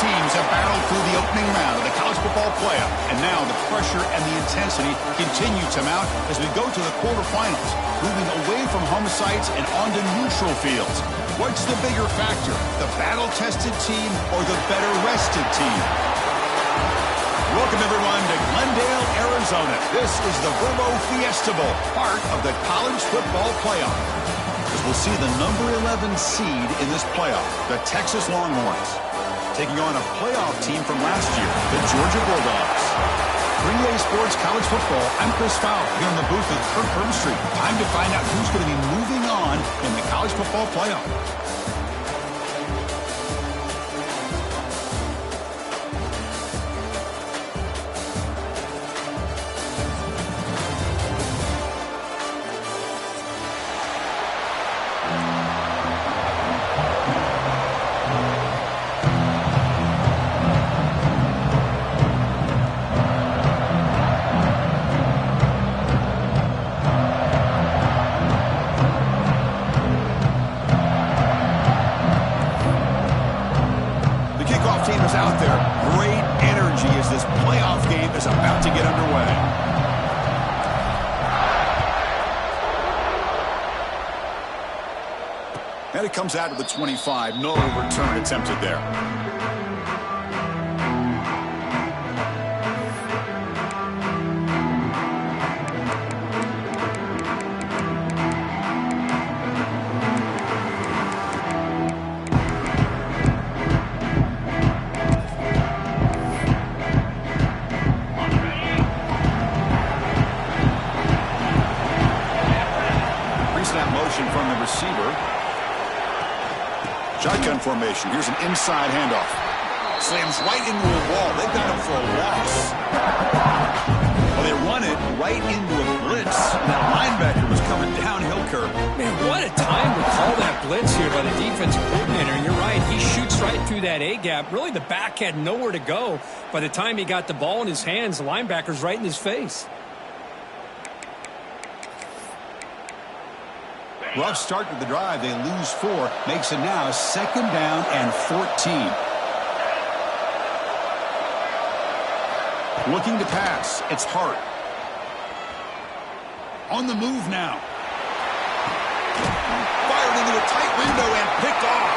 teams have battled through the opening round of the college football playoff, and now the pressure and the intensity continue to mount as we go to the quarterfinals, moving away from home sites and onto neutral fields. What's the bigger factor, the battle-tested team or the better-rested team? Welcome, everyone, to Glendale, Arizona. This is the Verbo Fiesta Bowl, part of the college football playoff. As we'll see the number 11 seed in this playoff, the Texas Longhorns, taking on a playoff team from last year, the Georgia Bulldogs. 3A Sports College Football, I'm Chris Fowler here in the booth at Kirk Street. Time to find out who's going to be moving on in the college football playoff. And it comes out to the 25. No return attempted there. Pre-snap motion from the receiver. Shotgun formation. Here's an inside handoff. Slams right into a wall. They've got him for a loss. Well, they run it right into a blitz. And that linebacker was coming downhill curve. Man, what a time to call that blitz here by the defensive coordinator. You're right. He shoots right through that A-gap. Really, the back had nowhere to go. By the time he got the ball in his hands, the linebacker's right in his face. Rough start to the drive. They lose 4. Makes it now 2nd down and 14. Looking to pass. It's Hart. On the move now. Fired into a tight window and picked off.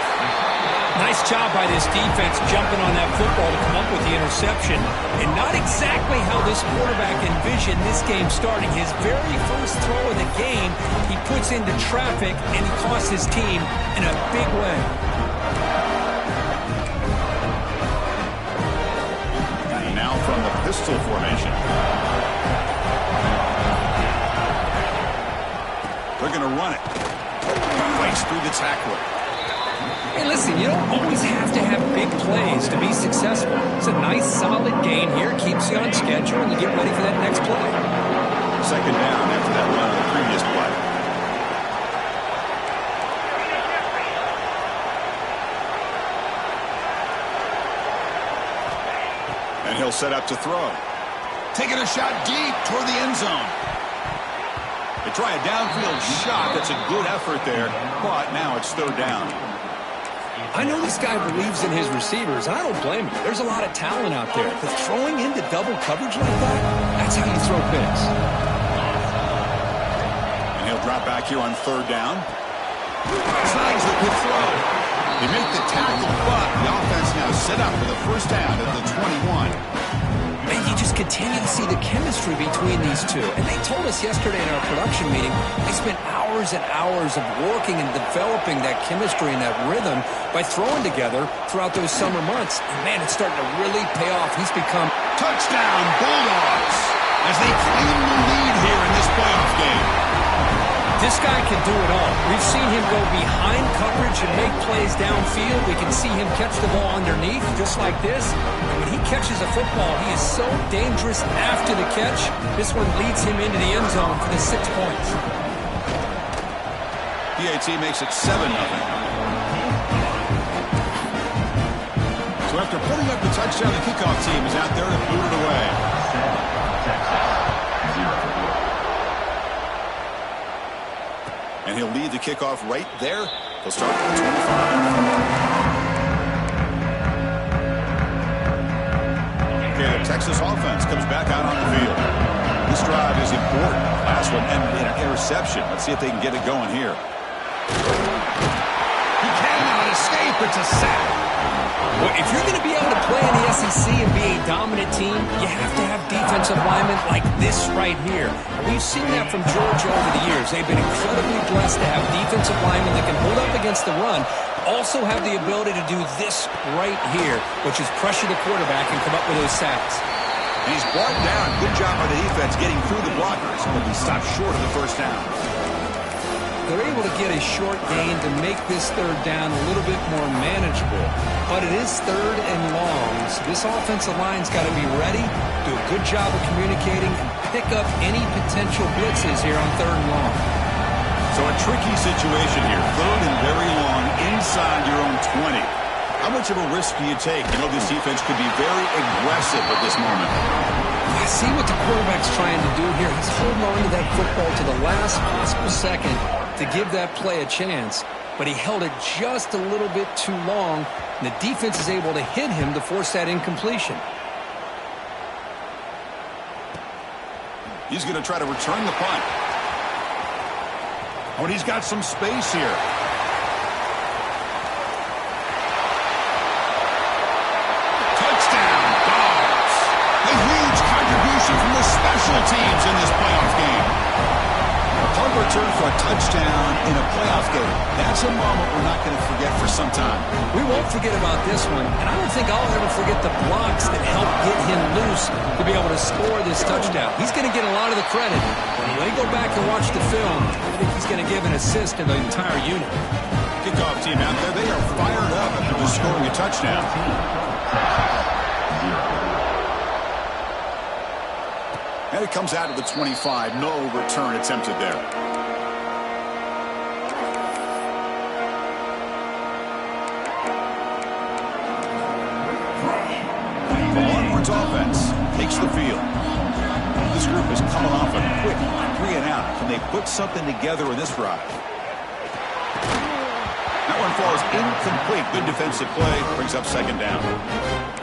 Nice job by this defense jumping on that football to come up with the interception. And not exactly how this quarterback envisioned this game starting. His very first throw of the game, he puts into traffic, and he costs his team in a big way. And now from the pistol formation. They're going to run it. Breaks through the tackler. Hey, listen, you don't always have to have big plays to be successful. It's a nice, solid gain here. Keeps you on schedule, and you get ready for that next play. 2nd down after that run on the previous play. And he'll set up to throw. Taking a shot deep toward the end zone. They try a downfield shot. That's a good effort there, but now it's 3rd down. I know this guy believes in his receivers, and I don't blame him. There's a lot of talent out there, but throwing into double coverage like that, that's how you throw picks. And he'll drop back here on 3rd down. Signs a good throw. They make the tackle, but the offense now set up for the first down at the 21. And you just continue to see the chemistry between these two. And they told us yesterday in our production meeting, they spent hours and hours of working and developing that chemistry and that rhythm by throwing together throughout those summer months. And, man, it's starting to really pay off. He's become... Touchdown, Bulldogs, as they claim the lead here in this playoff game. This guy can do it all. We've seen him go behind coverage and make plays downfield. We can see him catch the ball underneath just like this. And when he catches a football, he is so dangerous after the catch. This one leads him into the end zone for the 6 points. PAT makes it 7-0. So after putting up the touchdown, the kickoff team is out there to boot it away. And he'll lead the kickoff right there. He'll start at the 25. the Texas offense comes back out on the field. This drive is important. Last one ended in an interception. Let's see if they can get it going here. He cannot escape. It's a sack. Well, if you're going to be able to play in the SEC and be a dominant team, you have to have defensive linemen like this right here. We've seen that from Georgia over the years. They've been incredibly blessed to have defensive linemen that can hold up against the run, also have the ability to do this right here, which is pressure the quarterback and come up with those sacks. And he's brought down. Good job by the defense getting through the blockers, but he stopped short of the first down. They're able to get a short gain to make this third down a little bit more manageable. But it is third and long, so this offensive line's got to be ready, do a good job of communicating, and pick up any potential blitzes here on third and long. So a tricky situation here. Third and very long inside your own 20. How much of a risk do you take? You know this defense could be very aggressive at this moment. I see what the quarterback's trying to do here. He's holding on to that football to the last possible second to give that play a chance, but he held it just a little bit too long, and the defense is able to hit him to force that incompletion. He's going to try to return the punt. Oh, and he's got some space here. Touchdown, Dogs. A huge contribution from the special teams in this playoff game. Punt return for a touchdown in a playoff game. That's a moment we're not going to forget for some time. We won't forget about this one, and I don't think I'll ever forget the blocks that helped get him loose to be able to score this touchdown. He's going to get a lot of the credit. When they go back and watch the film, I think he's going to give an assist to the entire unit. Kickoff team out there, they are fired up after just scoring a touchdown. And it comes out of the 25. No return attempted there. The Longhorns offense takes the field. This group is coming off a quick 3 and out. Can they put something together in this drive? That one falls incomplete. Good defensive play. Brings up second down.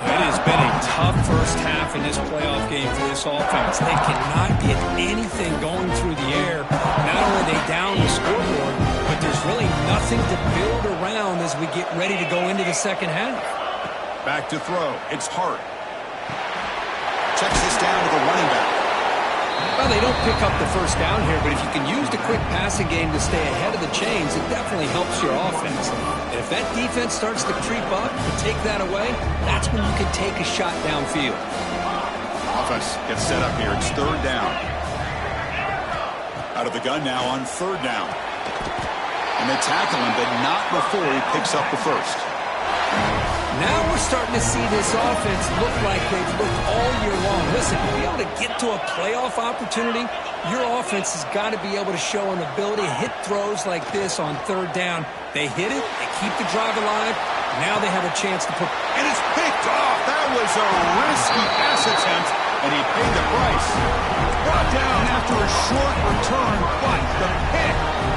It has been a tough first half in this playoff game for this offense. They cannot get anything going through the air. Not only are they down the scoreboard, but there's really nothing to build around as we get ready to go into the second half. Back to throw. It's Hart. Checks this down to the running back. Well, they don't pick up the first down here, but if you can use the quick passing game to stay ahead of the chains, it definitely helps your offense. And if that defense starts to creep up and take that away, that's when you can take a shot downfield. Offense gets set up here. It's third down. Out of the gun now on third down. And they tackle him, but not before he picks up the first. Now we're starting to see this offense look like they've looked all year long. Listen, to be able to get to a playoff opportunity, your offense has got to be able to show an ability to hit throws like this on third down. They hit it, they keep the drive alive, now they have a chance to put... And it's picked off. That was a risky pass attempt, and he paid the price. Brought down after a short return, but the pick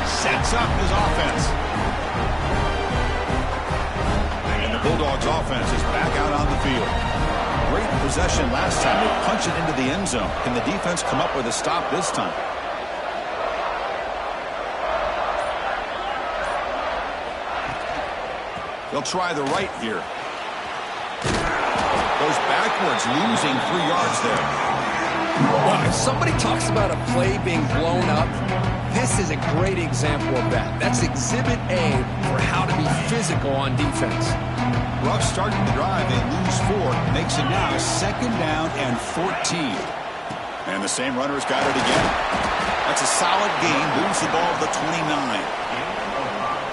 sets up his offense. The Bulldogs offense is back out on the field. Great possession last time. They punch it into the end zone. Can the defense come up with a stop this time? They'll try the right here. Goes backwards, losing 3 yards there. Well, if somebody talks about a play being blown up, this is a great example of that. That's exhibit A for how to be physical on defense. Rough start to the drive. They lose 4. Makes it now second down and 14. And the same runner's got it again. That's a solid gain. Moves the ball to the 29.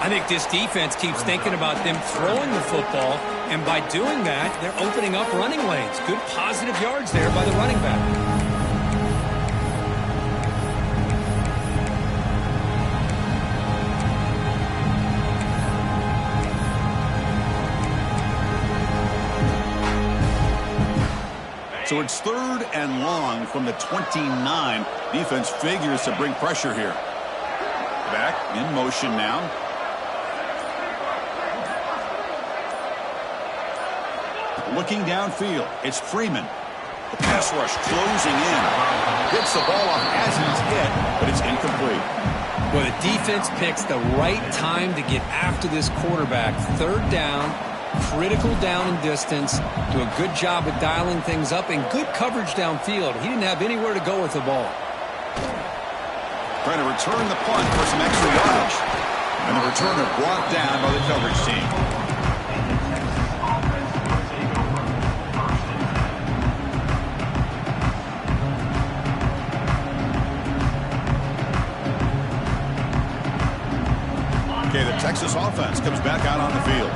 I think this defense keeps thinking about them throwing the football, and by doing that, they're opening up running lanes. Good positive yards there by the running back. So it's third and long from the 29. Defense figures to bring pressure here. Back in motion now. Looking downfield. It's Freeman. The pass rush closing in. Gets the ball off as he's hit, but it's incomplete. Well, the defense picks the right time to get after this quarterback. Third down, critical down and distance. Do a good job of dialing things up and good coverage downfield. He didn't have anywhere to go with the ball. Trying to return the punt for some extra yardage. And the returner brought down by the coverage team. Okay, the Texas offense comes back out on the field.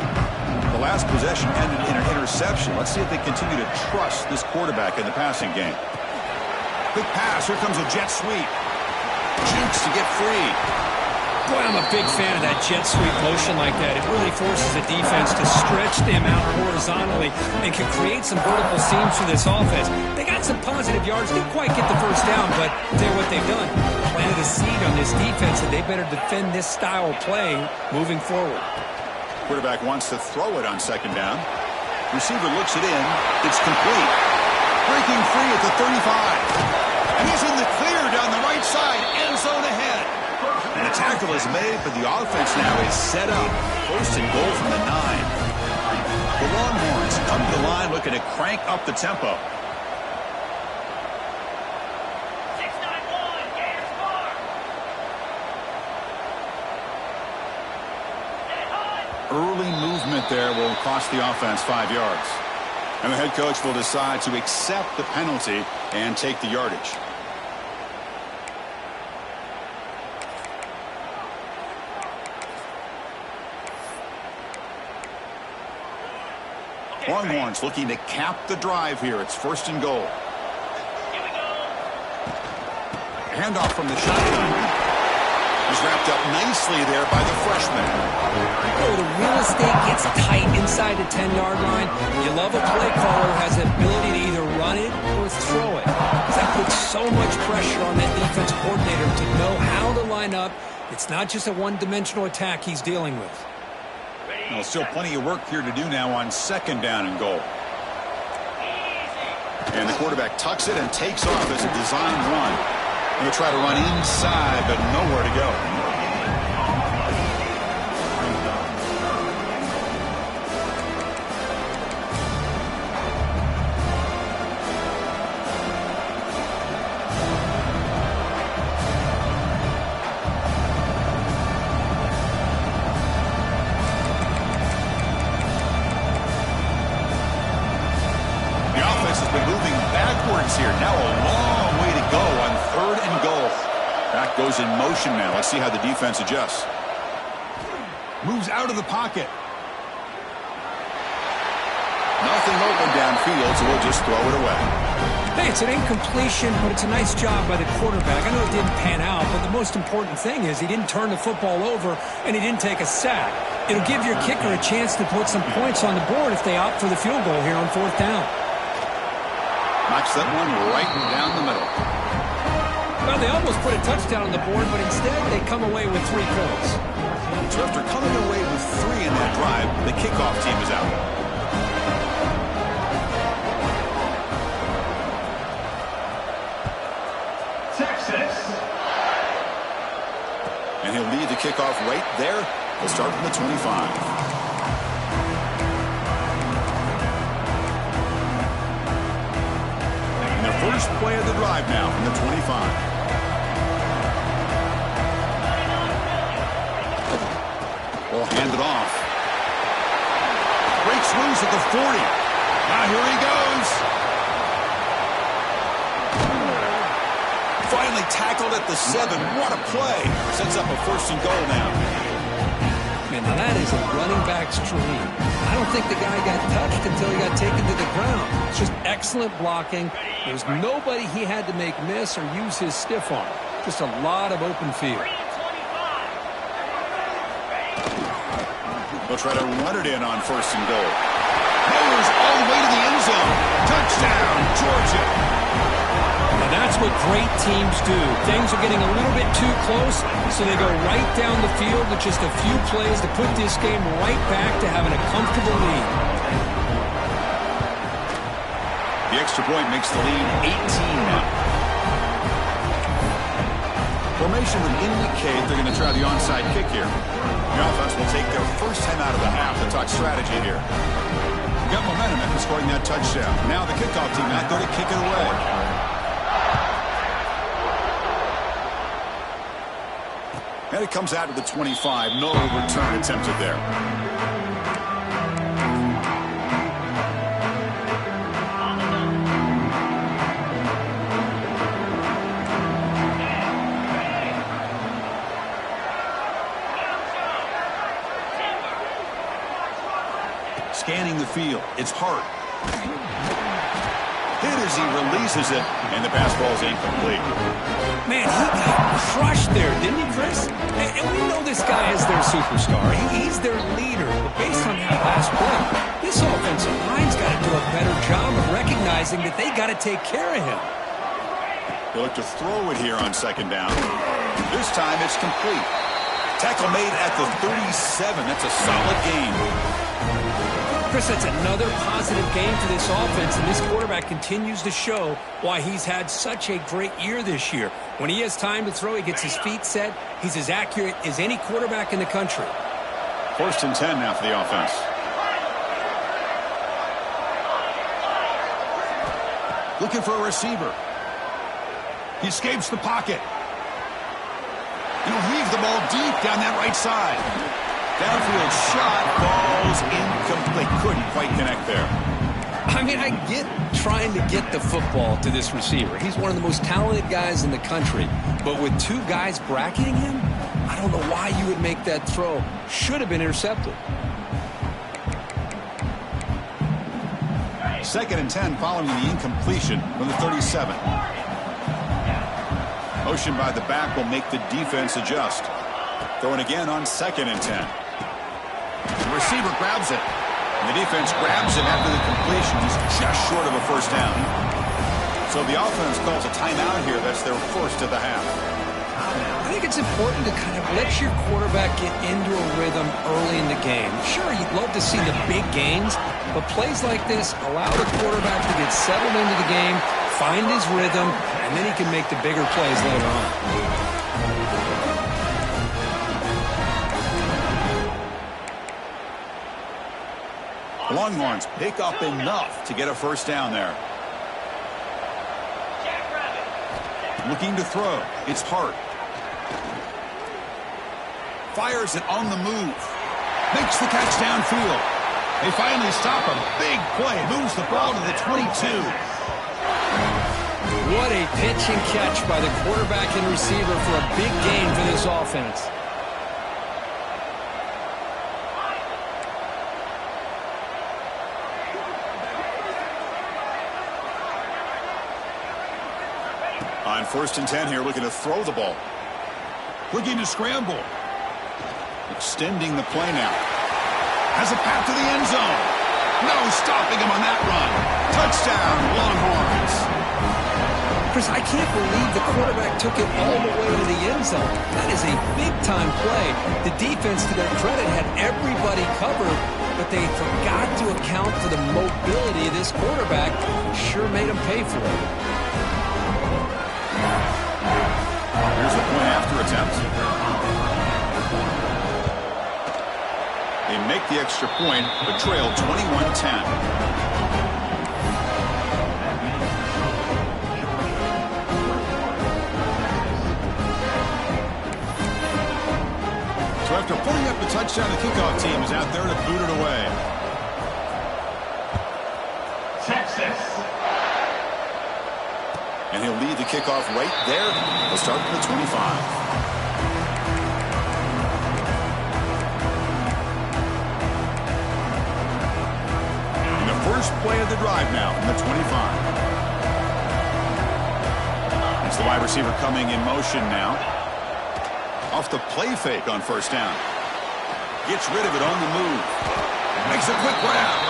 The last possession ended in an interception. Let's see if they continue to trust this quarterback in the passing game. Quick pass. Here comes a jet sweep. Jukes to get free. Boy, I'm a big fan of that jet sweep motion like that. It really forces the defense to stretch them out horizontally and can create some vertical seams for this offense. They got some positive yards. Didn't quite get the first down, but they're what they've done. Planted a seed on this defense, and they better defend this style of play moving forward. Quarterback wants to throw it on second down. Receiver looks it in. It's complete. Breaking free at the 35. And he's in the clear down the right side. End zone ahead. And the tackle is made, but the offense now is set up. First and goal from the 9. The Longhorns come to the line looking to crank up the tempo. Early movement there will cost the offense 5 yards. And the head coach will decide to accept the penalty and take the yardage. Longhorns looking to cap the drive here. It's first and goal. Handoff from the shotgun. He's wrapped up nicely there by the freshman. Oh, the real estate gets tight inside the 10-yard line. You love a play caller who has the ability to either run it or throw it. That puts so much pressure on that defense coordinator to know how to line up. It's not just a one-dimensional attack he's dealing with. Well, still plenty of work here to do now on second down and goal. And the quarterback tucks it and takes off as a design run. He'll try to run inside, but nowhere to go. The offense has been moving backwards here. Now a long way to go on third and goal. Back goes in motion now. Let's see how the defense adjusts. Moves out of the pocket. Nothing open downfield, so we'll just throw it away. Hey, it's an incompletion, but it's a nice job by the quarterback. I know it didn't pan out, but the most important thing is he didn't turn the football over and he didn't take a sack. It'll give your kicker a chance to put some points on the board if they opt for the field goal here on fourth down. Knocks that one right down the middle. Well, they almost put a touchdown on the board, but instead they come away with 3 points. So after coming away with 3 in that drive, the kickoff team is out. Texas. And he'll lead the kickoff right there. He'll start from the 25. First play of the drive now from the 25. Will hand it off. Breaks loose at the 40. Now here he goes. Finally tackled at the 7. What a play. Sets up a first and goal now. Man, now that is a running back's dream. I don't think the guy got touched until he got taken to the ground. It's just excellent blocking. There's nobody he had to make miss or use his stiff arm. Just a lot of open field. They'll try to run it in on first and goal. Mowers all the way to the end zone. Touchdown, Georgia. Now that's what great teams do. Things are getting a little bit too close, so they go right down the field with just a few plays to put this game right back to having a comfortable lead. The extra point makes the lead 18 now. Formation would indicate they're going to try the onside kick here. The offense will take their first time out of the half to talk strategy here. Got momentum after scoring that touchdown. Now the kickoff team out there to kick it away. And it comes out to the 25. No return attempted there. Scanning the field. It's Hart. Hit as he releases it, and the pass ball is incomplete. Man, he got crushed there, didn't he, Chris? And we know this guy is their superstar. He's their leader. But based on that last play, this offensive line's got to do a better job of recognizing that they got to take care of him. They look to throw it here on second down. This time it's complete. Tackle made at the 37. That's a solid gain. Chris, that's another positive game for this offense, and this quarterback continues to show why he's had such a great year this year. When he has time to throw, he gets his feet set. He's as accurate as any quarterback in the country. 1st and 10 now for the offense. Looking for a receiver. He escapes the pocket. He'll heave the ball deep down that right side. Downfield shot falls incomplete. Couldn't quite connect there. I mean, I get trying to get the football to this receiver. He's one of the most talented guys in the country. But with two guys bracketing him, I don't know why you would make that throw. Should have been intercepted. 2nd and 10 following the incompletion from the 37. Motion by the back will make the defense adjust. Throwing again on 2nd and 10. The receiver grabs it. And the defense grabs him after the completion. He's just short of a first down. So the offense calls a timeout here. That's their first of the half. I think it's important to kind of let your quarterback get into a rhythm early in the game. Sure, you'd love to see the big gains, but plays like this allow the quarterback to get settled into the game, find his rhythm, and then he can make the bigger plays later on. Longhorns pick up enough to get a first down there. Looking to throw. It's Hart. Fires it on the move. Makes the catch downfield. They finally stop him. Big play. Moves the ball to the 22. What a pitch and catch by the quarterback and receiver for a big gain for this offense. On 1st and 10 here, looking to throw the ball. Looking to scramble. Extending the play now. Has a path to the end zone. No stopping him on that run. Touchdown, Longhorns. Chris, I can't believe the quarterback took it all the way to the end zone. That is a big-time play. The defense, to their credit, had everybody covered, but they forgot to account for the mobility of this quarterback. Sure made him pay for it. Here's a point after attempt. They make the extra point, but trail 21-10. So after pulling up the touchdown, the kickoff team is out there to boot it away. Texas. And he'll lead the kickoff right there. He'll start from the 25. And the first play of the drive now from the 25. It's the wide receiver coming in motion now. Off the play fake on first down. Gets rid of it on the move. Makes a quick grab.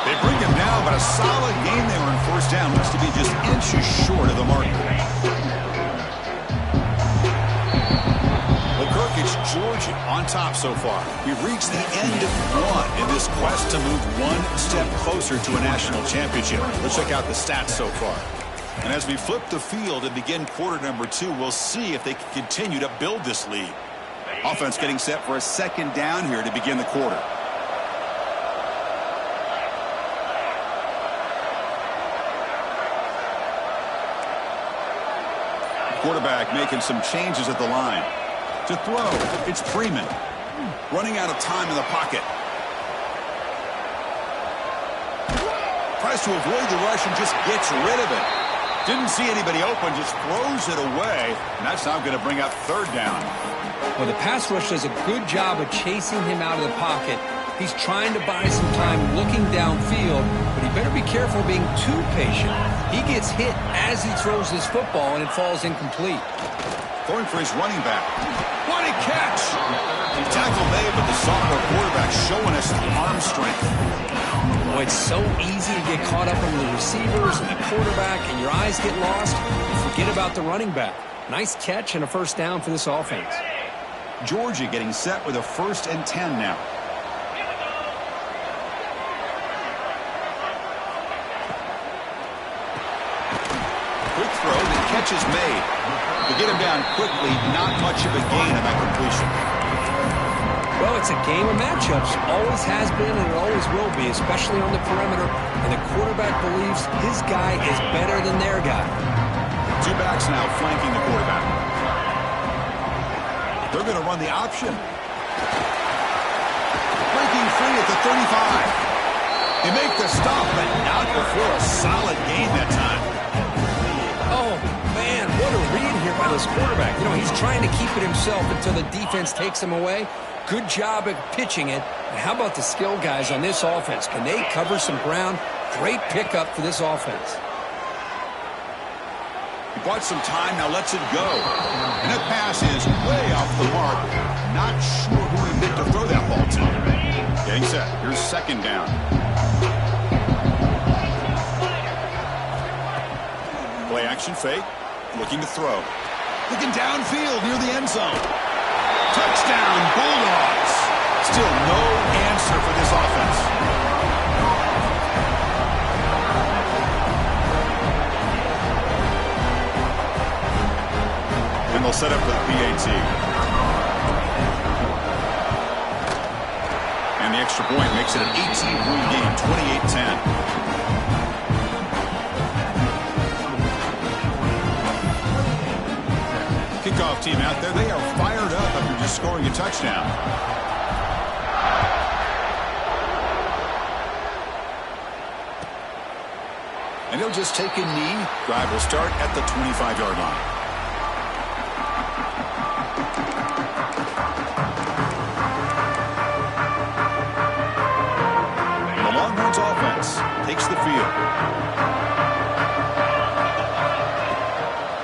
They bring him down, but a solid game there on first down. Looks to be just inches short of the marker. Well, Kirk, it's Georgia on top so far. We've reached the end of one in this quest to move one step closer to a national championship. Let's check out the stats so far. And as we flip the field and begin quarter number 2, we'll see if they can continue to build this lead. Offense getting set for a second down here to begin the quarter. Quarterback making some changes at the line. To throw, it's Freeman. Running out of time in the pocket. Tries to avoid the rush and just gets rid of it. Didn't see anybody open, just throws it away. And that's now going to bring up third down. Well, the pass rush does a good job of chasing him out of the pocket. He's trying to buy some time looking downfield, but he better be careful being too patient. He gets hit as he throws this football, and it falls incomplete. Going for his running back. What a catch! He tackled made, but the sophomore quarterback showing us the arm strength. Boy, it's so easy to get caught up on the receivers and the quarterback, and your eyes get lost. You forget about the running back. Nice catch and a first down for this offense. Georgia getting set with a 1st and 10 now. Quick throw, the catch is made. To get him down quickly, not much of a gain on that completion. Well, it's a game of matchups. Always has been and it always will be, especially on the perimeter. And the quarterback believes his guy is better than their guy. 2 backs now flanking the quarterback. They're going to run the option. Breaking free at the 35. They make the stop, but not before a solid gain that time. Oh, man, what a read here by this quarterback. You know, he's trying to keep it himself until the defense takes him away. Good job at pitching it. And how about the skill guys on this offense? Can they cover some ground? Great pickup for this offense. He bought some time, now lets it go. And that pass is way off the mark. Not sure who he meant to throw that ball to. Getting set. Here's second down. Play action fake. Looking to throw. Looking downfield near the end zone. Touchdown, Bulldogs. Still no answer for this offense. And they'll set up for the PAT. And the extra point makes it an 18-point game, 28-10. Kickoff team out there, they are fired up after just scoring a touchdown. And he'll just take a knee. Drive will start at the 25-yard line. The Longhorns offense takes the field.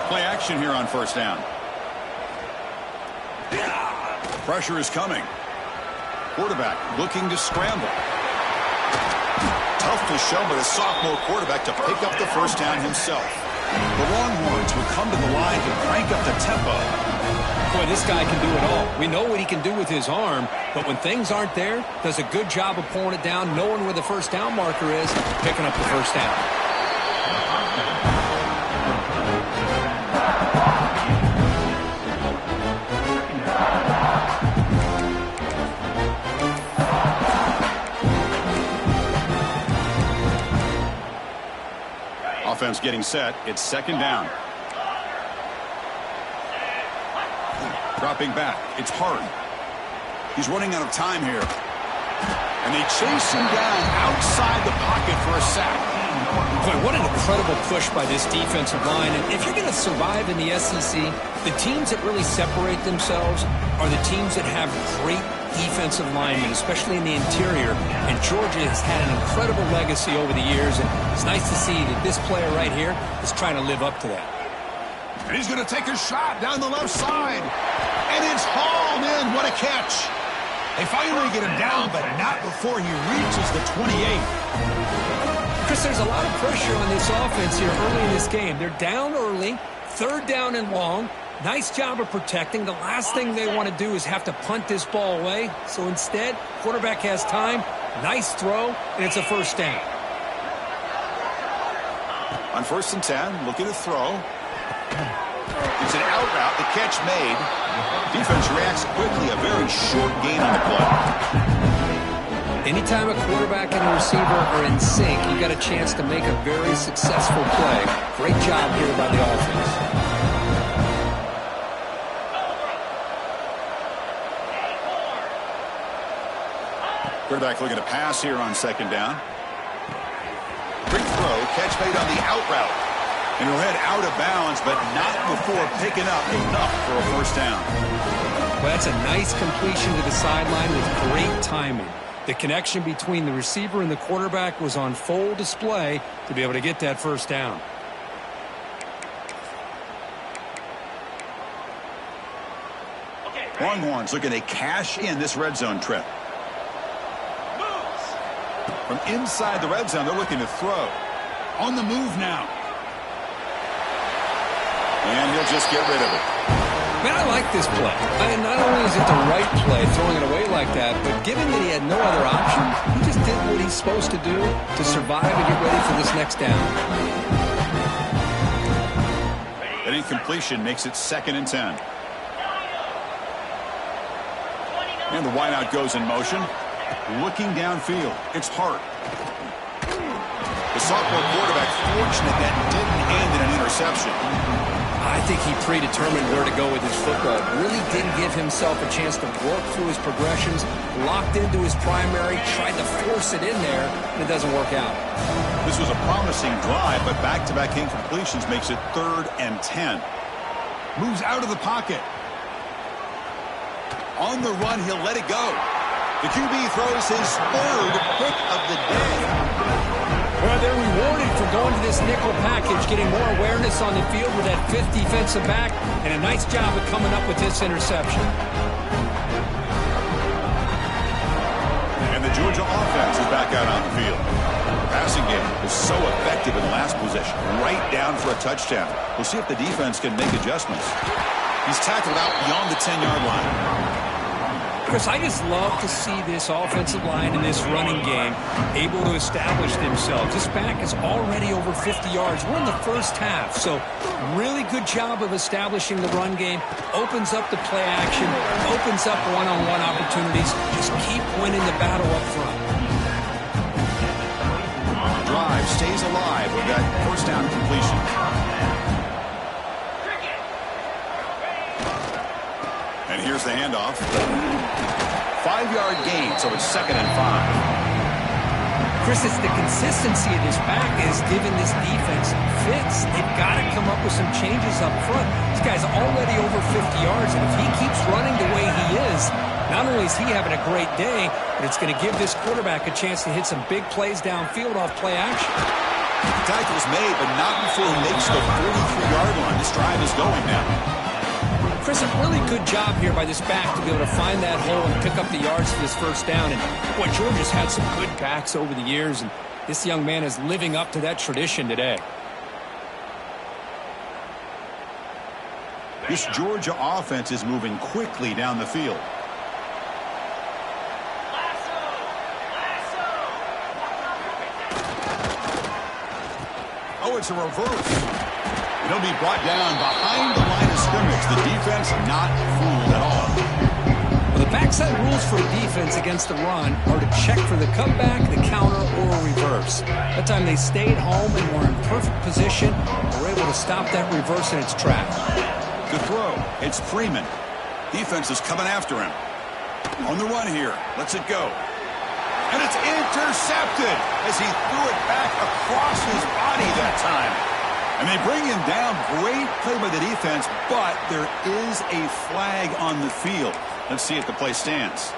Play action here on first down. Pressure is coming. Quarterback looking to scramble. Tough to show by the sophomore quarterback to pick up the first down himself. The Longhorns would come to the line to crank up the tempo. Boy, this guy can do it all. We know what he can do with his arm, but when things aren't there, does a good job of pulling it down, knowing where the first down marker is, picking up the first down. Offense getting set. It's second down. Dropping back. It's Hard. He's running out of time here. And they chase him down outside the pocket for a sack. Boy, what an incredible push by this defensive line. And if you're going to survive in the SEC, the teams that really separate themselves are the teams that have great defensive linemen, especially in the interior. And Georgia has had an incredible legacy over the years, and it's nice to see that this player right here is trying to live up to that. And he's going to take a shot down the left side. And it's hauled in. What a catch. They finally get him down, but not before he reaches the 28. Chris, there's a lot of pressure on this offense here early in this game. They're down early, third down and long. Nice job of protecting. The last thing they want to do is have to punt this ball away. So instead, quarterback has time. Nice throw, and it's a first down. On 1st and 10, looking to throw. It's an out route, the catch made. Defense reacts quickly, a very short gain on the play. Anytime a quarterback and a receiver are in sync, you got a chance to make a very successful play. Great job here by the offense. Quarterback looking to pass here on 2nd down. Quick throw, catch made on the out route. And he'll head out of bounds, but not before picking up enough for a first down. Well, that's a nice completion to the sideline with great timing. The connection between the receiver and the quarterback was on full display to be able to get that first down. Longhorns looking to cash in this red zone trip. From inside the red zone, they're looking to throw. On the move now. And he'll just get rid of it. Man, I like this play. Not only is it the right play, throwing it away like that, but given that he had no other option, he just did what he's supposed to do to survive and get ready for this next down. An incompletion makes it 2nd and 10. And the wideout goes in motion. Looking downfield. It's Hart. The sophomore quarterback fortunate that didn't end in an interception. I think he predetermined where to go with his football. Really didn't give himself a chance to work through his progressions. Locked into his primary, tried to force it in there, and it doesn't work out. This was a promising drive, but back-to-back incompletions makes it 3rd and 10. Moves out of the pocket. On the run, he'll let it go. The QB throws his 3rd pick of the day. Well, they're rewarded for going to this nickel package, getting more awareness on the field with that 5th defensive back, and a nice job of coming up with this interception. And the Georgia offense is back out on the field. The passing game was so effective in the last possession, right down for a touchdown. We'll see if the defense can make adjustments. He's tackled out beyond the 10-yard line. Chris, I just love to see this offensive line and this running game able to establish themselves. This back is already over 50 yards. We're in the first half, so really good job of establishing the run game. Opens up the play action, opens up one-on-one opportunities. Just keep winning the battle up front. Drive stays alive with that first down completion. And here's the handoff. 5-yard gain, so it's 2nd and 5. Chris, it's the consistency of this back is giving this defense fits. They've got to come up with some changes up front. This guy's already over 50 yards, and if he keeps running the way he is, not only is he having a great day, but it's going to give this quarterback a chance to hit some big plays downfield off play action. The tackle's made, but not before he makes the 43-yard line. This drive is going now. Chris, a really good job here by this back to be able to find that hole and pick up the yards for this first down. And boy, Georgia's had some good backs over the years, and this young man is living up to that tradition today. This Georgia offense is moving quickly down the field. Oh, it's a reverse. He'll be brought down behind the line of scrimmage. The defense not fooled at all. Well, the backside rules for a defense against the run are to check for the comeback, the counter, or a reverse. That time they stayed home and were in perfect position. Were able to stop that reverse in its track. The throw. It's Freeman. Defense is coming after him. On the run here. Lets it go. And it's intercepted as he threw it back across his body that time. And they bring him down. Great play by the defense, but there is a flag on the field. Let's see if the play stands.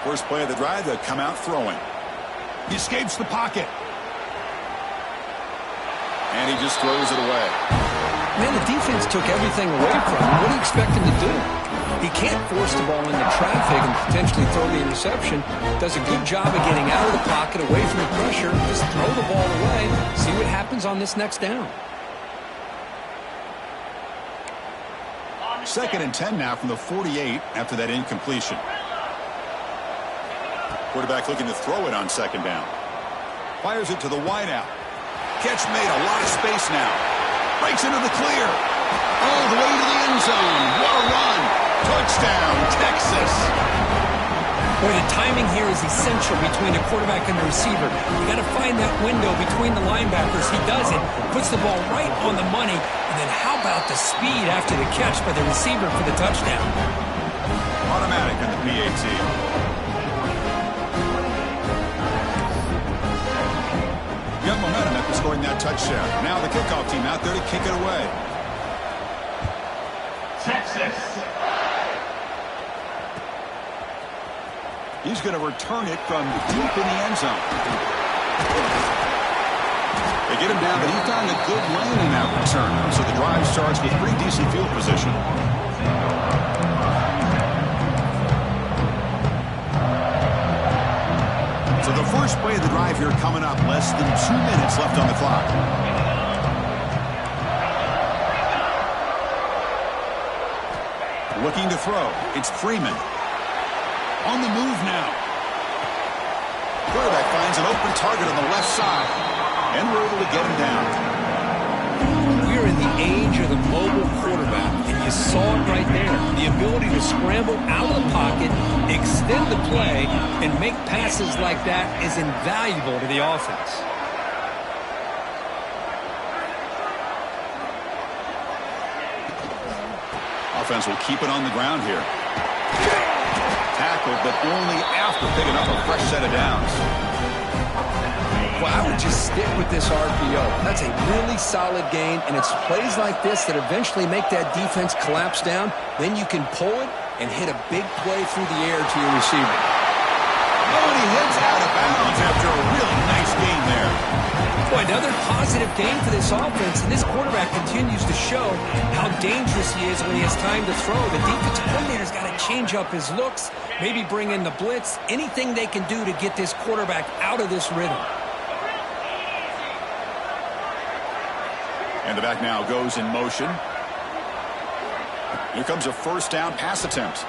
First play of the drive, they'll come out throwing. He escapes the pocket. And he just throws it away. Man, the defense took everything away from him. What do you expect him to do? He can't force the ball into traffic and potentially throw the interception. Does a good job of getting out of the pocket, away from the pressure. Just throw the ball away. See what happens on this next down. 2nd and 10 now from the 48 after that incompletion. Quarterback looking to throw it on 2nd down. Fires it to the wideout. Catch made, a lot of space now. Breaks into the clear. All the way to the end zone. What a run. Touchdown, Texas. Boy, the timing here is essential between the quarterback and the receiver. You got to find that window between the linebackers. He does it, puts the ball right on the money, and then how about the speed after the catch by the receiver for the touchdown? Automatic on the PAT. Got momentum after scoring that touchdown. Now the kickoff team out there to kick it away. Texas. He's going to return it from deep in the end zone. They get him down, but he found a good lane in that return. So the drive starts with pretty decent field position. So the first play of the drive here coming up, less than 2 minutes left on the clock. Looking to throw. It's Freeman. On the move now. Quarterback finds an open target on the left side. And we're able to get him down. We're in the age of the mobile quarterback, and you saw it right there. The ability to scramble out of the pocket, extend the play, and make passes like that is invaluable to the offense. Offense will keep it on the ground here. Tackled, but only after picking up a fresh set of downs. Well, I would just stick with this RPO. That's a really solid gain, and it's plays like this that eventually make that defense collapse down. Then you can pull it and hit a big play through the air to your receiver. Oh, and he heads out of bounds after a really nice gain there. Boy, another positive gain for this offense, and this quarterback continues to show how dangerous he is when he has time to throw. The defensive coordinator's got to change up his looks, maybe bring in the blitz, anything they can do to get this quarterback out of this rhythm. And the back now goes in motion. Here comes a first down pass attempt.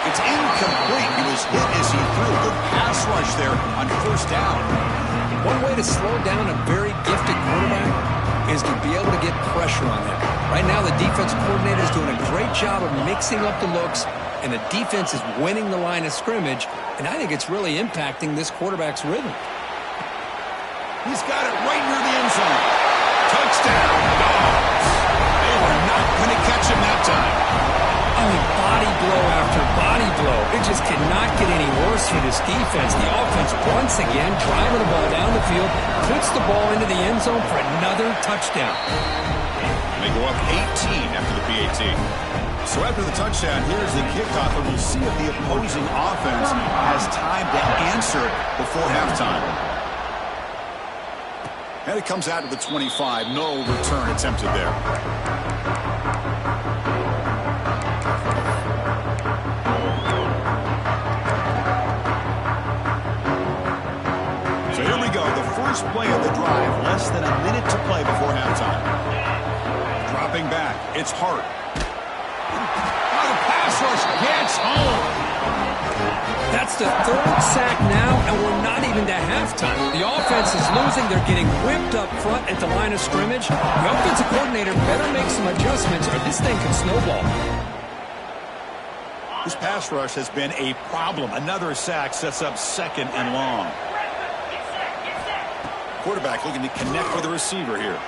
It's incomplete. He was hit as he threw. Good pass rush there on first down. One way to slow down a very gifted quarterback is to be able to get pressure on him. Right now, the defense coordinator is doing a great job of mixing up the looks, and the defense is winning the line of scrimmage, and I think it's really impacting this quarterback's rhythm. He's got it right near the end zone. Touchdown, Dogs. They were not going to catch him that time. I mean, body blow after body blow. It just cannot get any worse for this defense. The offense, once again, driving the ball down the field, puts the ball into the end zone for another touchdown. And they go up 18 after the PAT. So after the touchdown, here's the kickoff, and we'll see if the opposing offense has time to answer before halftime. And it comes out to the 25. No return attempted there. So here we go. The first play of the drive. Less than a minute to play before halftime. Dropping back. It's Hart. Now the pass rush gets home. That's the third sack now, and we're not even to halftime. The offense is losing. They're getting whipped up front at the line of scrimmage. The offensive coordinator better make some adjustments, or this thing could snowball. This pass rush has been a problem. Another sack sets up 2nd and long. Quarterback looking to connect with the receiver here.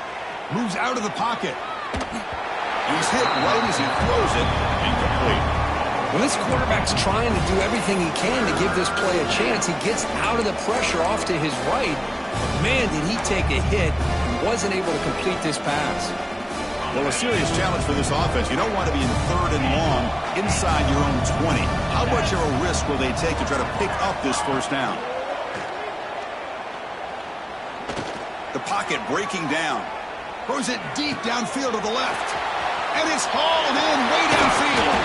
Moves out of the pocket. He's hit right as he throws it. Incomplete. When this quarterback's trying to do everything he can to give this play a chance, he gets out of the pressure off to his right. But man, did he take a hit and wasn't able to complete this pass. Well, a serious challenge for this offense. You don't want to be in 3rd and long inside your own 20. How much of a risk will they take to try to pick up this first down? The pocket breaking down. Throws it deep downfield to the left. And it's hauled in way downfield.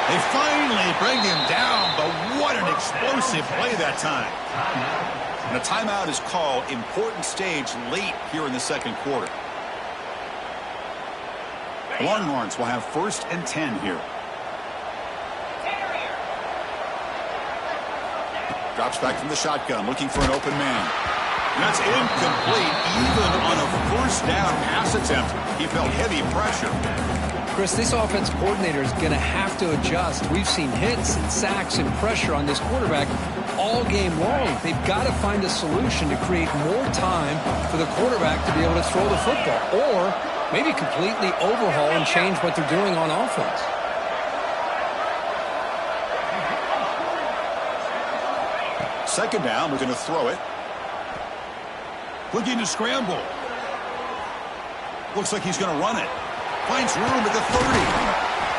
They finally bring him down, but what an explosive play that time. And a timeout is called. Important stage late here in the second quarter. The Longhorns will have 1st and 10 here. Drops back from the shotgun, looking for an open man. That's incomplete, even on a 1st down pass attempt. He felt heavy pressure. Chris, this offense coordinator is going to have to adjust. We've seen hits and sacks and pressure on this quarterback all game long. They've got to find a solution to create more time for the quarterback to be able to throw the football, or maybe completely overhaul and change what they're doing on offense. Second down, we're going to throw it. Looking to scramble. Looks like he's going to run it. Finds room at the 30.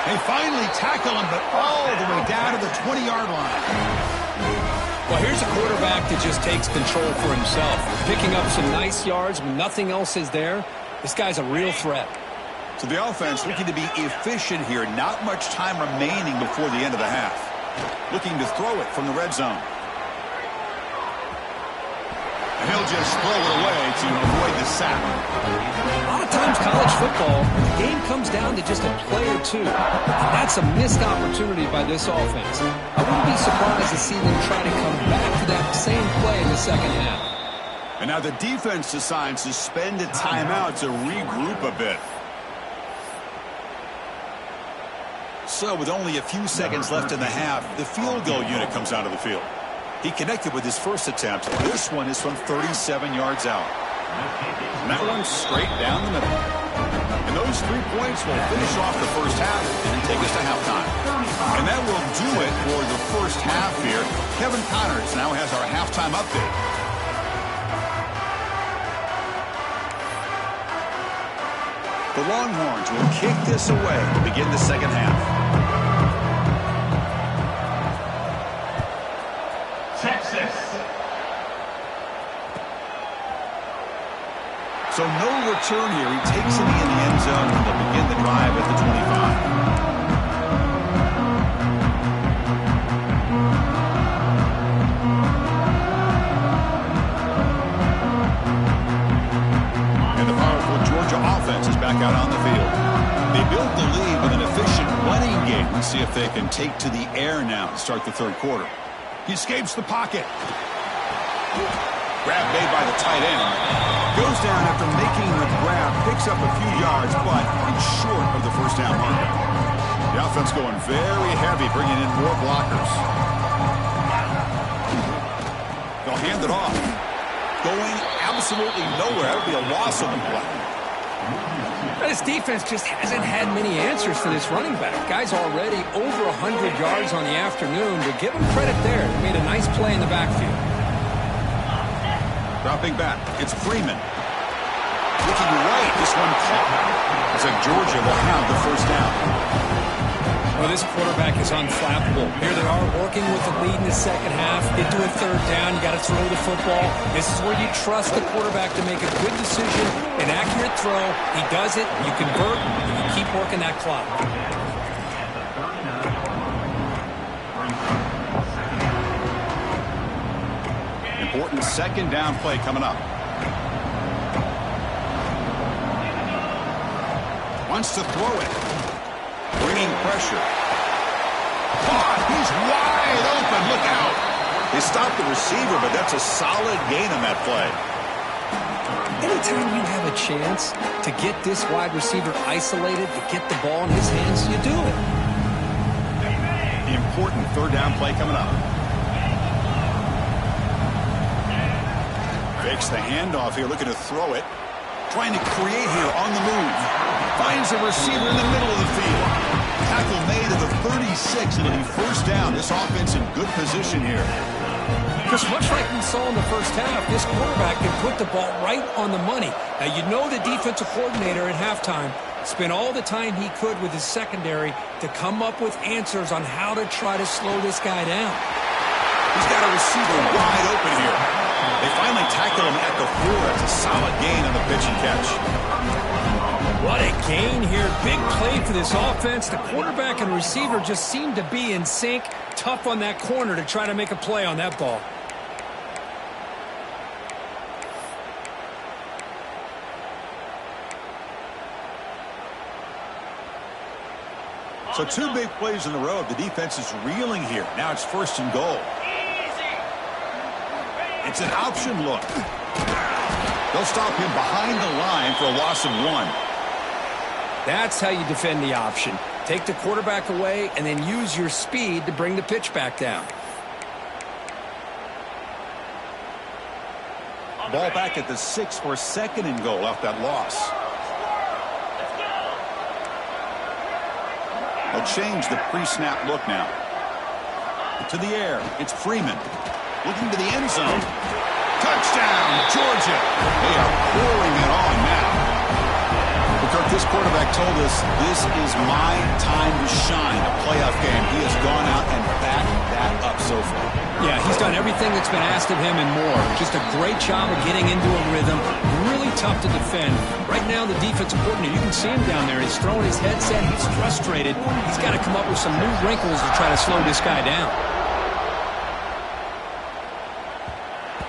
They finally tackle him, but all the way down to the 20-yard line. Well, here's a quarterback that just takes control for himself. Picking up some nice yards when nothing else is there. This guy's a real threat. So the offense looking to be efficient here. Not much time remaining before the end of the half. Looking to throw it from the red zone. And he'll just throw it away to avoid the sack. A lot of times college football, the game comes down to just a play or two. And that's a missed opportunity by this offense. I wouldn't be surprised to see them try to come back to that same play in the second half. And now the defense decides to spend a timeout to regroup a bit. So with only a few seconds left in the half, the field goal unit comes out of the field. He connected with his first attempt. This one is from 37 yards out. And that one's straight down the middle. And those 3 points will finish off the first half and take us to halftime. And that will do it for the first half here. Kevin Connors now has our halftime update. The Longhorns will kick this away to begin the second half. Texas. So no return here. He takes it in the end zone and they'll begin the drive at the 25. And the powerful Georgia offense is back out on the field. They built the lead with an efficient running game. Let's see if they can take to the air now to start the third quarter. He escapes the pocket. Grab made by the tight end. Goes down after making the grab. Picks up a few yards, but it's short of the first down mark. The offense going very heavy, bringing in more blockers. They'll hand it off. Going absolutely nowhere. That would be a loss on the play. This defense just hasn't had many answers for this running back. Guy's already over 100 yards on the afternoon, but give him credit there. He made a nice play in the backfield. Dropping back, it's Freeman. Looking right, this one caught. It's like Georgia will have the first down. Well, this quarterback is unflappable. Here they are working with the lead in the second half. Get to a third down. You got to throw the football. This is where you trust the quarterback to make a good decision, an accurate throw. He does it. You convert. You keep working that clock. Important second down play coming up. Wants to throw it. Bringing pressure. Caught. He's wide open. Look out. They stopped the receiver, but that's a solid gain on that play. Anytime you have a chance to get this wide receiver isolated, to get the ball in his hands, you do it. The important third down play coming up. Fakes the handoff here, looking to throw it. Trying to create here on the move. Finds a receiver in the middle of the field. Tackle made at the 36. It'll be first down. This offense in good position here. Because much like we saw in the first half, this quarterback can put the ball right on the money. Now, you know the defensive coordinator at halftime spent all the time he could with his secondary to come up with answers on how to try to slow this guy down. He's got a receiver wide open here. They finally tackle him at the 4. It's a solid gain on the pitch and catch. What a gain here. Big play for this offense. The quarterback and receiver just seem to be in sync. Tough on that corner to try to make a play on that ball. So 2 big plays in a row. The defense is reeling here. Now it's 1st and goal. It's an option look. They'll stop him behind the line for a loss of 1. That's how you defend the option. Take the quarterback away and then use your speed to bring the pitch back down. Ball back at the 6 for 2nd and goal off that loss. They'll change the pre-snap look now. To the air. It's Freeman. Looking to the end zone. Touchdown, Georgia. They are pouring it on now. Well, Kirk, this quarterback told us this is my time to shine. A playoff game. He has gone out and backed that up so far. Yeah, he's done everything that's been asked of him and more. Just a great job of getting into a rhythm. Really tough to defend. Right now, the defensive coordinator, you can see him down there. He's throwing his headset. He's frustrated. He's got to come up with some new wrinkles to try to slow this guy down.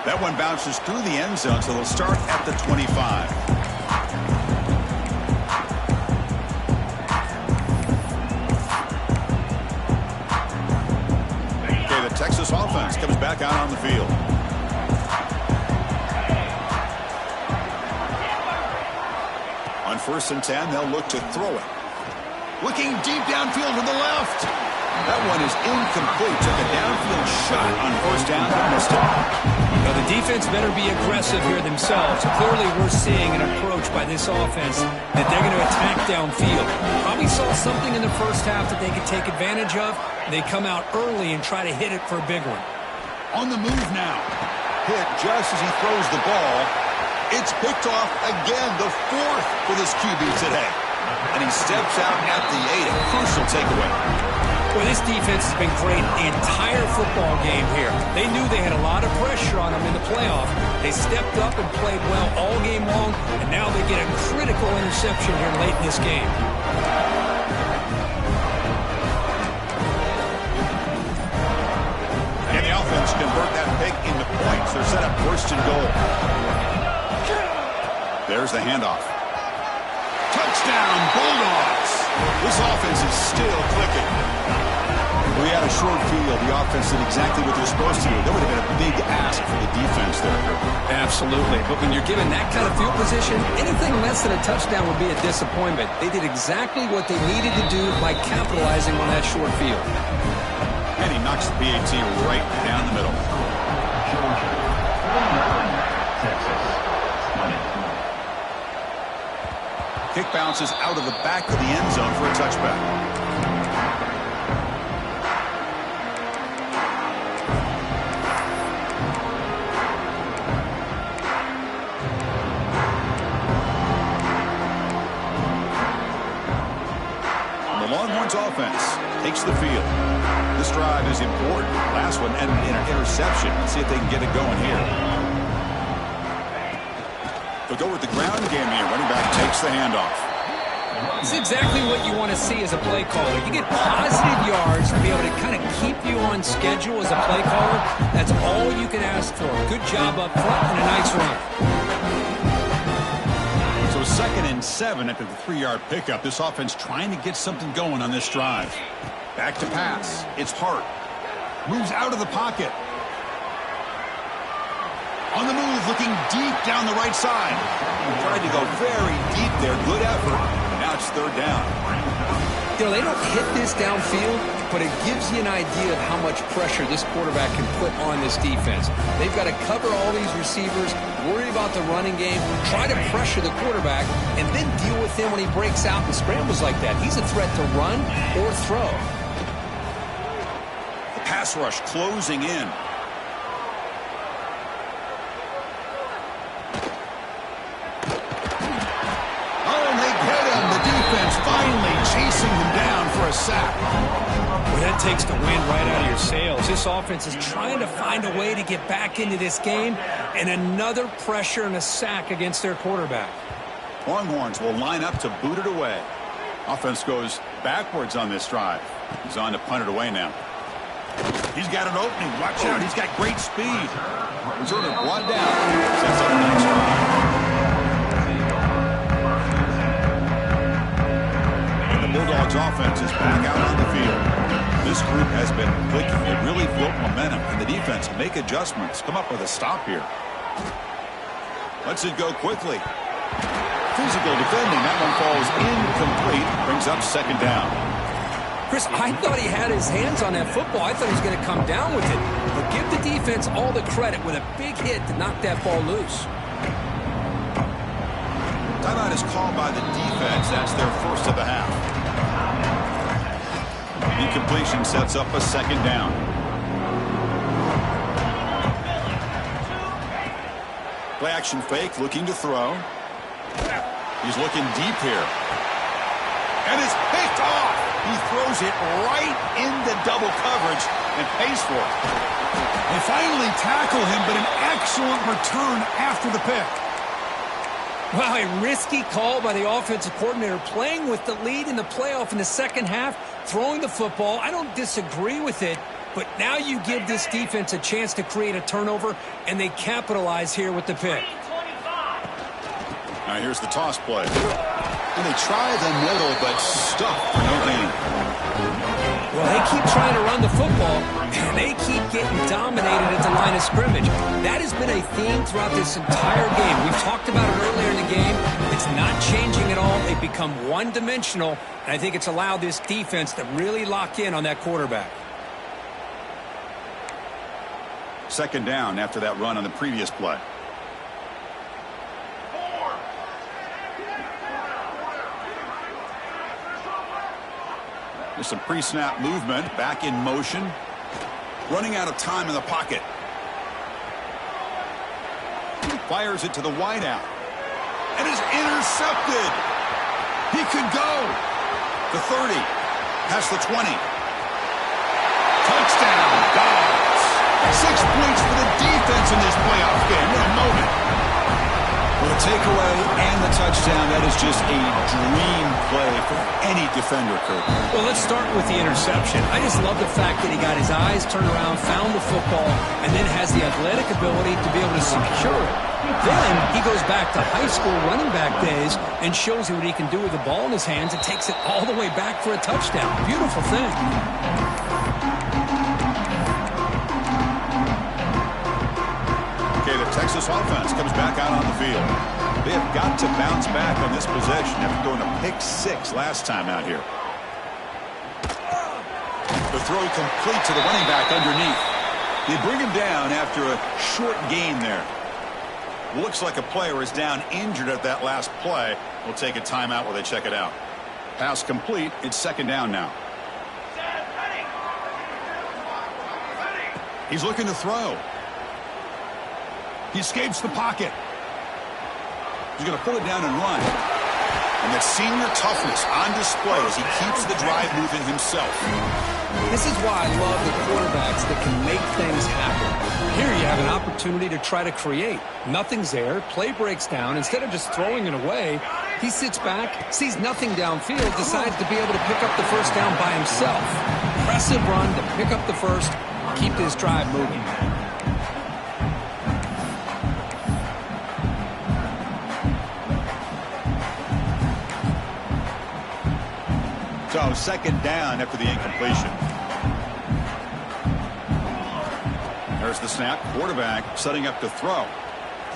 That one bounces through the end zone, so they'll start at the 25. Okay, the Texas offense comes back out on the field. On 1st and 10, they'll look to throw it. Looking deep downfield to the left. That one is incomplete. Took a downfield shot on 1st down, but missed it. Now, the defense better be aggressive here themselves. Clearly, we're seeing an approach by this offense that they're going to attack downfield. Probably saw something in the first half that they could take advantage of. They come out early and try to hit it for a big one. On the move now. Hit just as he throws the ball. It's picked off again, the 4th for this QB today. And he steps out at the 8. A crucial takeaway. Well, this defense has been great the entire football game here. They knew they had a lot of pressure on them in the playoff. They stepped up and played well all game long, and now they get a critical interception here late in this game. And the offense convert that pick into points. They're set up 1st and goal. There's the handoff. Touchdown, Bulldogs. This offense is still clicking. We had a short field. The offense did exactly what they're supposed to do. That would have been a big ask for the defense there. Absolutely. But when you're given that kind of field position, anything less than a touchdown would be a disappointment. They did exactly what they needed to do by capitalizing on that short field. And he knocks the PAT right down the middle. Kick bounces out of the back of the end zone for a touchback. The Longhorns offense takes the field. This drive is important. Last one ended in an interception. Let's see if they can get it going here. They'll go with the ground game here. Running back takes the handoff. This is exactly what you want to see as a play caller. You get positive yards to be able to kind of keep you on schedule as a play caller. That's all you can ask for. Good job up front and a nice run. So 2nd and 7 after the 3-yard pickup. This offense trying to get something going on this drive. Back to pass. It's Hart. Moves out of the pocket. On the move, looking deep down the right side. Tried to go very deep there. Good effort. Now it's 3rd down. You know, they don't hit this downfield, but it gives you an idea of how much pressure this quarterback can put on this defense. They've got to cover all these receivers, worry about the running game, try to pressure the quarterback, and then deal with him when he breaks out and scrambles like that. He's a threat to run or throw. The pass rush closing in. Finally chasing them down for a sack. Well, that takes the wind right out of your sails. This offense is trying to find a way to get back into this game, and another pressure and a sack against their quarterback. Longhorns will line up to boot it away. Offense goes backwards on this drive. He's on to punt it away now. He's got an opening. Watch out. He's got great speed. Returner brought down. Sets up the next drive. And the Bulldogs offense is back out on the field. This group has been clicking. They really built momentum. And the defense make adjustments. Come up with a stop here. Lets it go quickly. Physical defending. That one falls incomplete. Brings up second down. Chris, I thought he had his hands on that football. I thought he was going to come down with it. But give the defense all the credit with a big hit to knock that ball loose. Timeout is called by the defense. That's their first of the half. Incompletion sets up a second down. Play action fake, looking to throw. He's looking deep here. And it's picked off. He throws it right into double coverage and pays for it. They finally tackle him, but an excellent return after the pick. Wow, a risky call by the offensive coordinator, playing with the lead in the playoff in the second half, throwing the football. I don't disagree with it, but now you give this defense a chance to create a turnover, and they capitalize here with the pick. Now here's the toss play. And they try the middle, but stuck for no gain. Well, they keep trying to run the football, and they keep getting dominated at the line of scrimmage. That has been a theme throughout this entire game. We've talked about it earlier in the game. It's not changing at all. They've become one-dimensional, and I think it's allowed this defense to really lock in on that quarterback. Second down after that run on the previous play. There's some pre-snap movement, back in motion. Running out of time in the pocket. Fires it to the wideout. And is intercepted. He could go. The 30. Past the 20. Touchdown, Dogs. 6 points for the defense in this playoff game. What a moment. With a takeaway and the touchdown, that is just a dream play for any defender, Kurt. Well, let's start with the interception. I just love the fact that he got his eyes turned around, found the football, and then has the athletic ability to be able to secure it. Then he goes back to high school running back days and shows you what he can do with the ball in his hands and takes it all the way back for a touchdown. Beautiful thing. The Texas offense comes back out on the field. They have got to bounce back on this possession after going to pick 6 last time out here. The throw complete to the running back underneath. They bring him down after a short gain there. Looks like a player is down injured at that last play. We'll take a timeout while they check it out. Pass complete. It's second down now. He's looking to throw. He escapes the pocket. He's going to pull it down and run. And that senior toughness on display as he keeps the drive moving himself. This is why I love the quarterbacks that can make things happen. Here you have an opportunity to try to create. Nothing's there. Play breaks down. Instead of just throwing it away, he sits back, sees nothing downfield, decides to be able to pick up the first down by himself. Impressive run to pick up the first, keep this drive moving. So second down after the incompletion. There's the snap. Quarterback setting up to throw.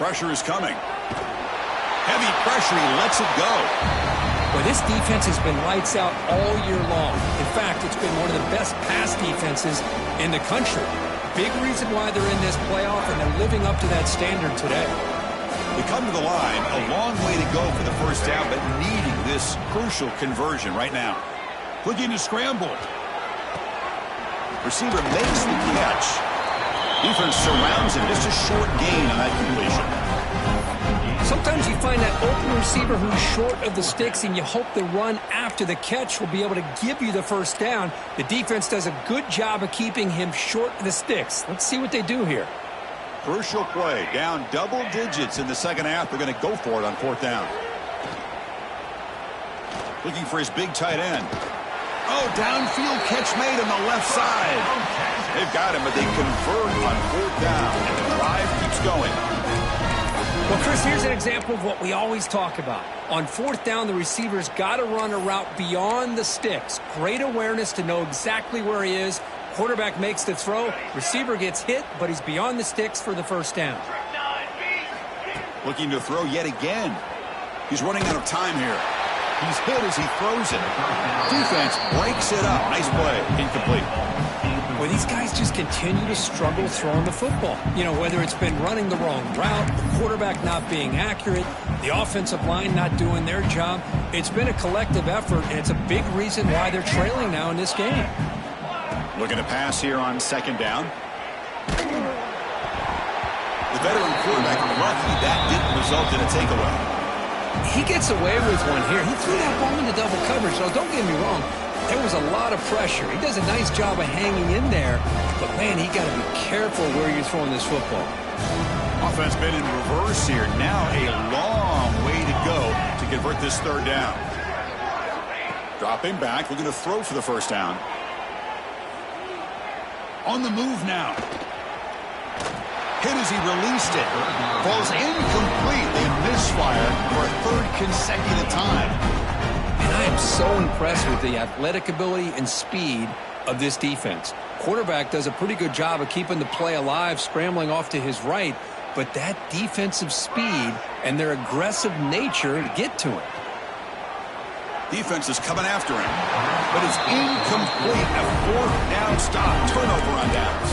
Pressure is coming. Heavy pressure. He lets it go. Well, this defense has been lights out all year long. In fact, it's been one of the best pass defenses in the country. Big reason why they're in this playoff, and they're living up to that standard today. They come to the line. A long way to go for the first down, but needing this crucial conversion right now. Looking to scramble. Receiver makes the catch. Defense surrounds him. Just a short gain on that completion. Sometimes you find that open receiver who's short of the sticks, and you hope the run after the catch will be able to give you the first down. The defense does a good job of keeping him short of the sticks. Let's see what they do here. Crucial play. Down double digits in the second half. They're going to go for it on fourth down. Looking for his big tight end. Oh, downfield catch made on the left side. They've got him, but they convert on 4th down, and the drive keeps going. Well, Chris, here's an example of what we always talk about. On 4th down, the receiver's got to run a route beyond the sticks. Great awareness to know exactly where he is. Quarterback makes the throw. Receiver gets hit, but he's beyond the sticks for the first down. Looking to throw yet again. He's running out of time here. He's hit as he throws it. Defense breaks it up. Nice play. Incomplete. Well, these guys just continue to struggle throwing the football. You know, whether it's been running the wrong route, the quarterback not being accurate, the offensive line not doing their job. It's been a collective effort, and it's a big reason why they're trailing now in this game. Looking to pass here on 2nd down. The veteran quarterback lucky that didn't result in a takeaway. He gets away with one here. He threw that ball into double coverage, so don't get me wrong. There was a lot of pressure. He does a nice job of hanging in there, but, man, he got to be careful where you're throwing this football. Offense been in reverse here. Now a long way to go to convert this 3rd down. Dropping back, looking to throw for the 1st down. On the move now. Hit as he released it. Falls incomplete. They misfire for a 3rd consecutive time. And I am so impressed with the athletic ability and speed of this defense. Quarterback does a pretty good job of keeping the play alive, scrambling off to his right, but that defensive speed and their aggressive nature get to him. Defense is coming after him, but it's incomplete. A 4th down stop. Turnover on downs.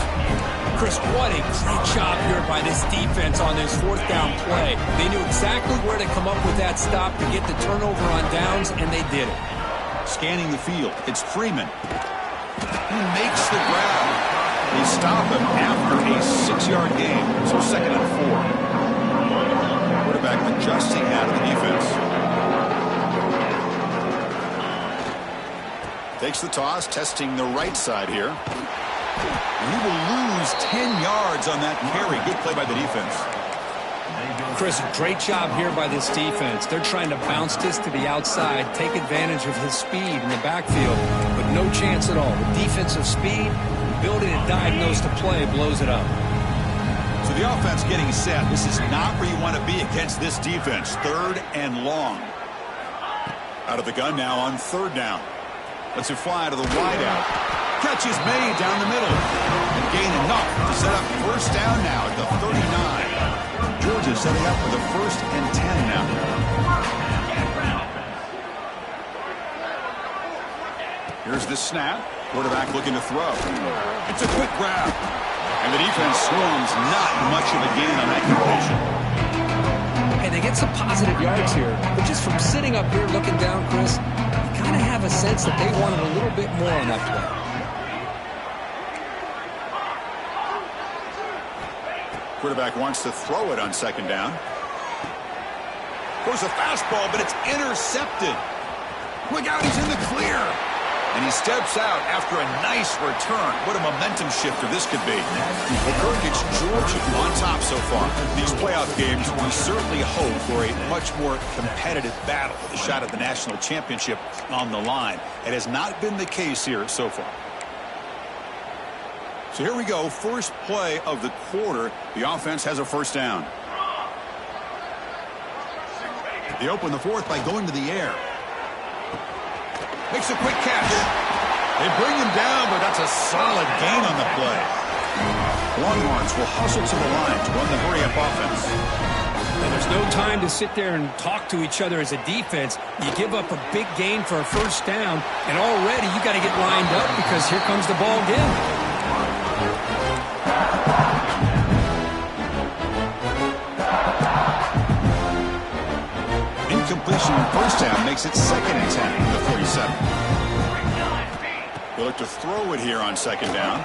Chris, what a great job here by this defense on this 4th down play. They knew exactly where to come up with that stop to get the turnover on downs, and they did it. Scanning the field, it's Freeman. He makes the grab. They stop him after a 6-yard gain, so 2nd and 4. Quarterback adjusting out of the defense. Takes the toss, testing the right side here. He will lose 10 yards on that carry. Good play by the defense. Chris, great job here by this defense. They're trying to bounce this to the outside, take advantage of his speed in the backfield, but no chance at all. The defensive speed, ability to diagnose the play, blows it up. So the offense getting set. This is not where you want to be against this defense. 3rd and long. Out of the gun now on 3rd down. Lets it fly to the wideout. Catch is made down the middle. And gain enough to set up 1st down now at the 39. Georgia setting up for the 1st and 10 now. Here's the snap. Quarterback looking to throw. It's a quick grab. And the defense swarms. Not much of a gain on that completion. And they get some positive yards here. But just from sitting up here looking down, Chris, you kind of have a sense that they wanted a little bit more on that play. Quarterback wants to throw it on 2nd down. Goes a fastball, but it's intercepted. Look out, he's in the clear. And he steps out after a nice return. What a momentum shifter this could be. Well, Kirk, it's Georgia on top so far. These playoff games, we certainly hope for a much more competitive battle with a shot at the national championship on the line. It has not been the case here so far. So here we go, first play of the quarter. The offense has a 1st down. They open the 4th by going to the air. Makes a quick catch. They bring him down, but that's a solid gain on the play. Longhorns will hustle to the line to run the hurry-up offense. Well, there's no time to sit there and talk to each other as a defense. You give up a big gain for a 1st down, and already you got to get lined up because here comes the ball again. Incompletion on 1st down makes it 2nd and 10 from the 47. They look to throw it here on 2nd down.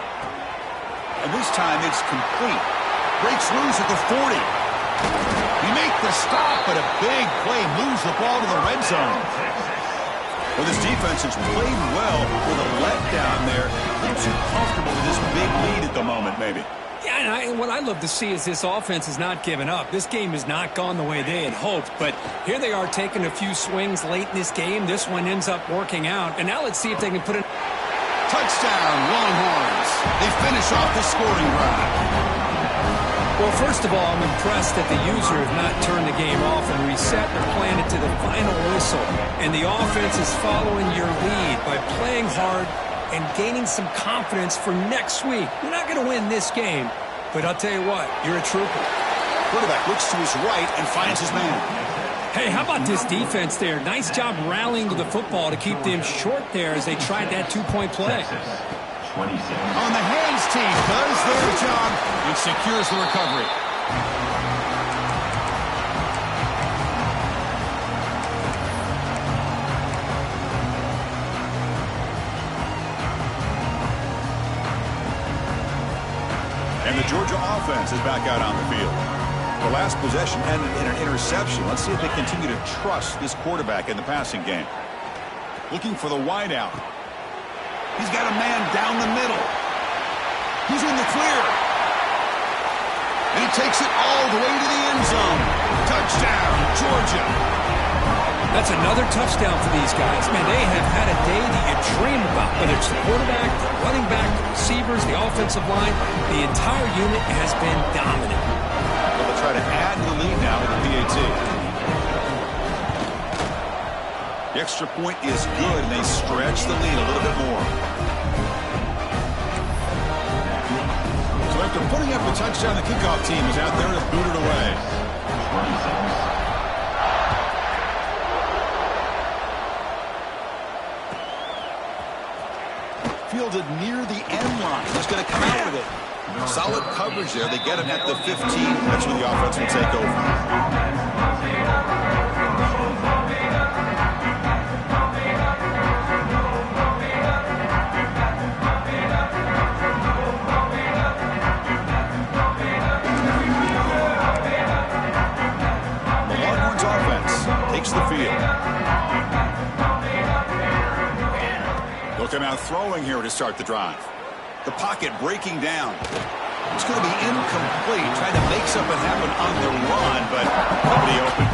And this time it's complete. Breaks loose at the 40. He makes the stop, but a big play moves the ball to the red zone. Well, this defense has played well with a letdown there. Keeps you comfortable with this big lead at the moment, maybe. Yeah, and what I love to see is this offense is not giving up. This game has not gone the way they had hoped, but here they are taking a few swings late in this game. This one ends up working out, and now let's see if they can put it. Touchdown, Longhorns. They finish off the scoring drive. Well, first of all, I'm impressed that the user has not turned the game off and reset the plan to the final whistle, and the offense is following your lead by playing hard and gaining some confidence for next week. You're not going to win this game, but I'll tell you what, you're a trooper. Quarterback looks to his right and finds his man. Hey, how about this defense there? Nice job rallying to the football to keep them short there as they tried that two-point play. On the hands team does their job and secures the recovery. And the Georgia offense is back out on the field. The last possession ended in an interception. Let's see if they continue to trust this quarterback in the passing game. Looking for the wideout. He's got a man down the middle. He's in the clear. And he takes it all the way to the end zone. Touchdown, Georgia. That's another touchdown for these guys. Man, they have had a day that you dream about. Whether it's the quarterback, the running back, the receivers, the offensive line, the entire unit has been dominant. They'll try to add to the lead now with the PAT. The extra point is good, and they stretch the lead a little bit more. So after putting up a touchdown, the kickoff team is out there to boot it away. Fielded near the end line. He's going to come out with it. Solid coverage there. They get him at the 15. That's where the offense will take over. The Longhorns offense takes the field. They'll come out throwing here to start the drive. The pocket breaking down. It's going to be incomplete. Trying to make something happen on the run, but nobody open.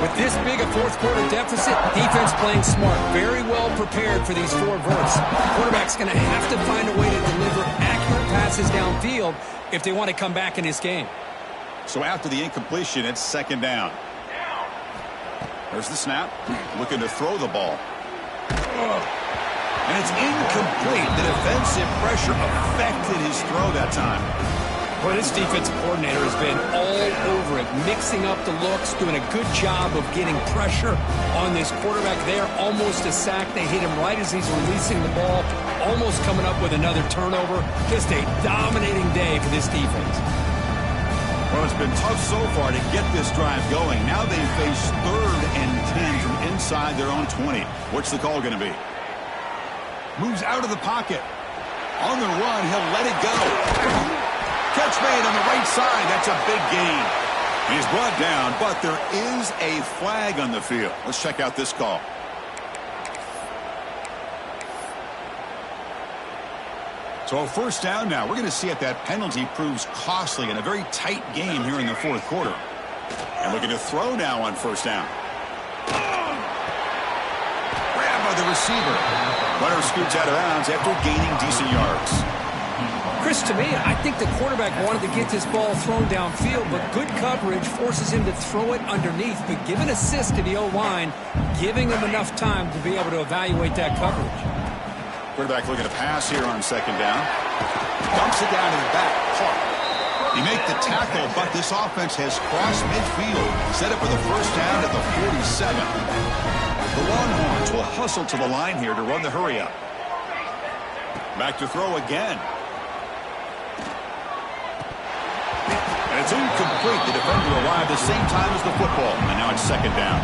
With this big a fourth-quarter deficit, defense playing smart. Very well prepared for these four verts. Quarterback's going to have to find a way to deliver accurate passes downfield if they want to come back in this game. So after the incompletion, it's second down. There's the snap. Looking to throw the ball. And it's incomplete. The defensive pressure affected his throw that time. Well, this defensive coordinator has been all over it, mixing up the looks, doing a good job of getting pressure on this quarterback there. Almost a sack. They hit him right as he's releasing the ball, almost coming up with another turnover. Just a dominating day for this defense. Well, it's been tough so far to get this drive going. Now they face 3rd and 10 from inside their own 20. What's the call going to be? Moves out of the pocket. On the run, he'll let it go. Catch made on the right side. That's a big gain. He's brought down, but there is a flag on the field. Let's check out this call. So a first down now. We're going to see if that penalty proves costly in a very tight game here in the fourth quarter. And looking to throw now on first down. Grab by the receiver. Runner scoots out of bounds after gaining decent yards. Chris, to me, I think the quarterback wanted to get this ball thrown downfield, but good coverage forces him to throw it underneath. But give an assist to the O-line, giving him enough time to be able to evaluate that coverage. Quarterback looking to pass here on second down. Dumps it down to the back. Caught. He make the tackle, but this offense has crossed midfield. Set up for the first down at the 47. The Longhorns will hustle to the line here to run the hurry up. Back to throw again. And it's incomplete. The defender arrived the same time as the football. And now it's second down.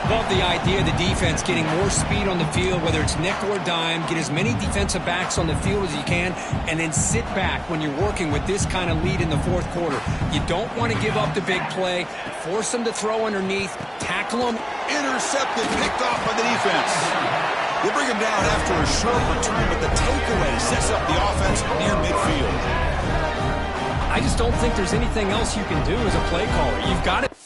Love the idea of the defense getting more speed on the field, whether it's nickel or dime. Get as many defensive backs on the field as you can, and then sit back when you're working with this kind of lead in the fourth quarter. You don't want to give up the big play. Force them to throw underneath. Tackle them. Intercepted, picked off by the defense. They bring him down after a short return, but the takeaway sets up the offense near midfield. I just don't think there's anything else you can do as a play caller. You've got to...